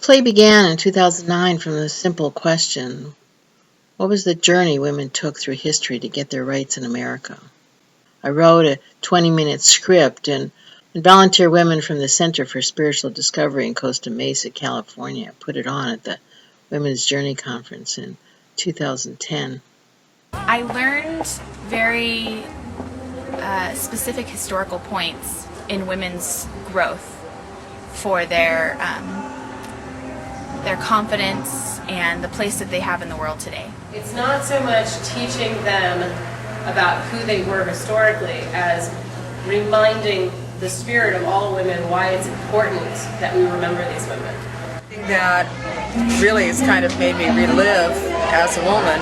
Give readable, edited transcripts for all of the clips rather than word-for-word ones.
Play began in 2009 from the simple question, what was the journey women took through history to get their rights in America? I wrote a 20-minute script and volunteer women from the Center for Spiritual Discovery in Costa Mesa, California, put it on at the Women's Journey Conference in 2010. I learned very specific historical points in women's growth for their confidence and the place that they have in the world today. It's not so much teaching them about who they were historically as reminding the spirit of all women why it's important that we remember these women. That really has kind of made me relive as a woman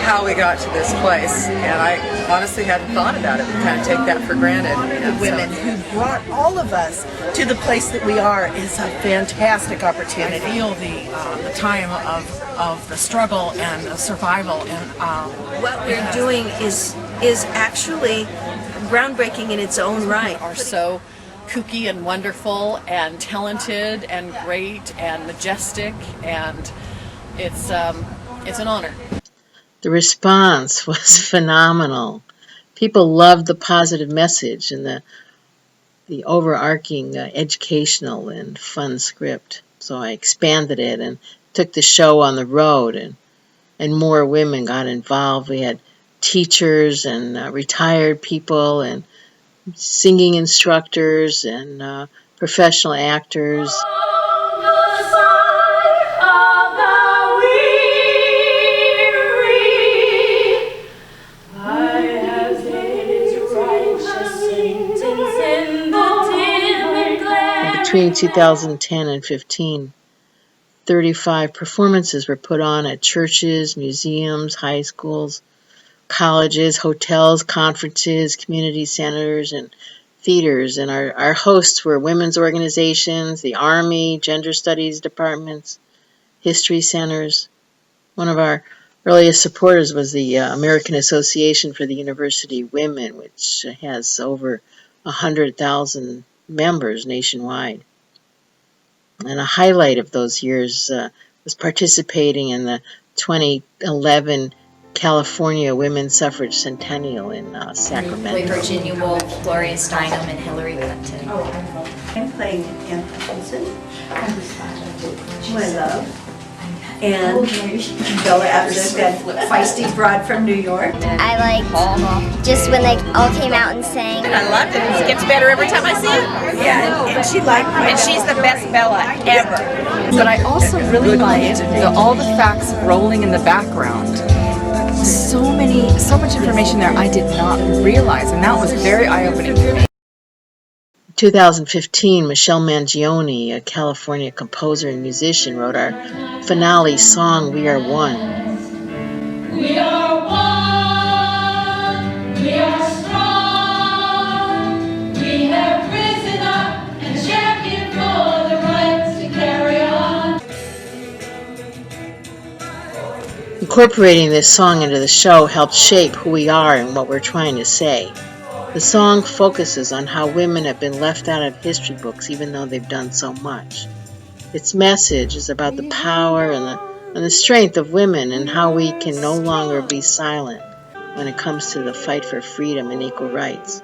how we got to this place, and I honestly hadn't thought about it. We kind of take that for granted. The women who brought all of us to the place that we are is a fantastic opportunity. I feel the time of the struggle and the survival, and what we're doing is actually groundbreaking in its own right. Are so kooky and wonderful and talented and great and majestic, and it's an honor. The response was phenomenal. People loved the positive message and the overarching educational and fun script. So I expanded it and took the show on the road, and more women got involved. We had teachers and retired people and singing instructors and professional actors. Between 2010 and 15, 35 performances were put on at churches, museums, high schools, colleges, hotels, conferences, community centers, and theaters. And our hosts were women's organizations, the Army, gender studies departments, history centers. One of our earliest supporters was the American Association for the University Women, which has over 100,000 members nationwide. And a highlight of those years was participating in the 2011 California Women's Suffrage Centennial in Sacramento. Virginia Woolf, Gloria Steinem, and Hillary Clinton. I'm playing Anne Hutchinson, who I love, and Bella Abzug, that feisty broad from New York. I like just when they all came out and sang. I loved it. It gets better every time I see it. Yeah, and she liked me. And she's the best Bella ever. But I also really liked all the facts rolling in the background. So much information there I did not realize, and that was very eye-opening for me. 2015, Michelle Mangione, a California composer and musician, wrote our finale song, We Are One. We are one, we are strong, we have risen up and championed for the rights to carry on. Incorporating this song into the show helped shape who we are and what we're trying to say. The song focuses on how women have been left out of history books even though they've done so much. Its message is about the power and the strength of women and how we can no longer be silent when it comes to the fight for freedom and equal rights.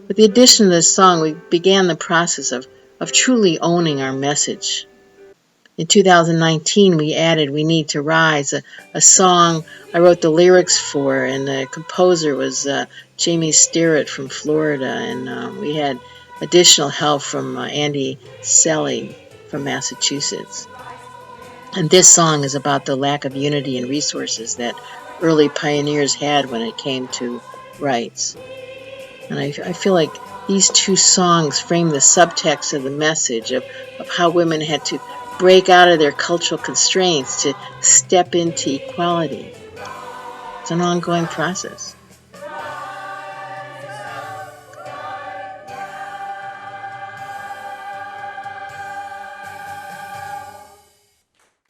With the addition of this song, we began the process of truly owning our message. In 2019, we added We Need to Rise, a song I wrote the lyrics for, and the composer was Jamie Sterrett from Florida, and we had additional help from Andy Selly from Massachusetts. And this song is about the lack of unity and resources that early pioneers had when it came to rights. And I feel like these two songs frame the subtext of the message of how women had to break out of their cultural constraints to step into equality. It's an ongoing process.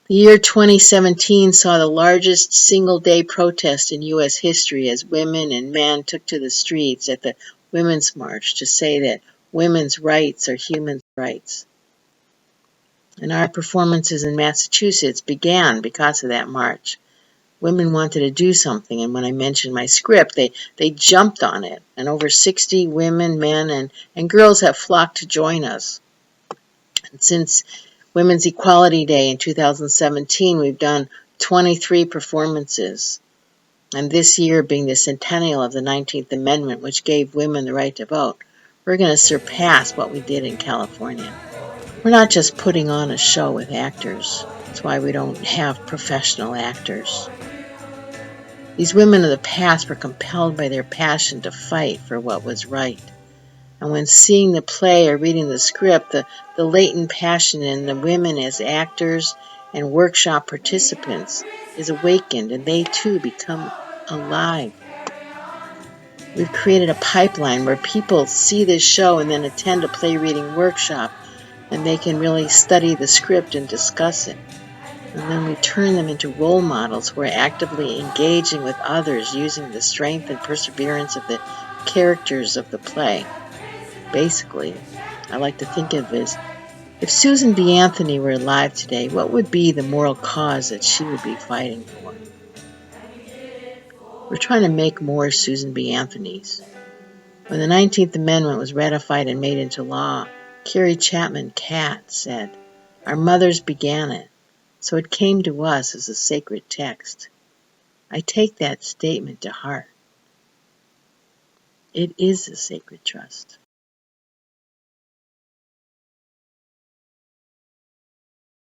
The year 2017 saw the largest single-day protest in U.S. history as women and men took to the streets at the Women's March to say that women's rights are human rights. And our performances in Massachusetts began because of that march. Women wanted to do something, and when I mentioned my script, they jumped on it. And over 60 women, men, and girls have flocked to join us. And since Women's Equality Day in 2017, we've done 23 performances. And this year being the centennial of the 19th Amendment, which gave women the right to vote, we're going to surpass what we did in California. We're not just putting on a show with actors. That's why we don't have professional actors. These women of the past were compelled by their passion to fight for what was right. And when seeing the play or reading the script, the latent passion in the women as actors and workshop participants is awakened, and they too become alive. We've created a pipeline where people see this show and then attend a play reading workshop, and they can really study the script and discuss it. And then we turn them into role models who are actively engaging with others using the strength and perseverance of the characters of the play. Basically, I like to think of it as, if Susan B. Anthony were alive today, what would be the moral cause that she would be fighting for? We're trying to make more Susan B. Anthonys. When the 19th Amendment was ratified and made into law, Carrie Chapman Catt said, "Our mothers began it, so it came to us as a sacred text." I take that statement to heart. It is a sacred trust.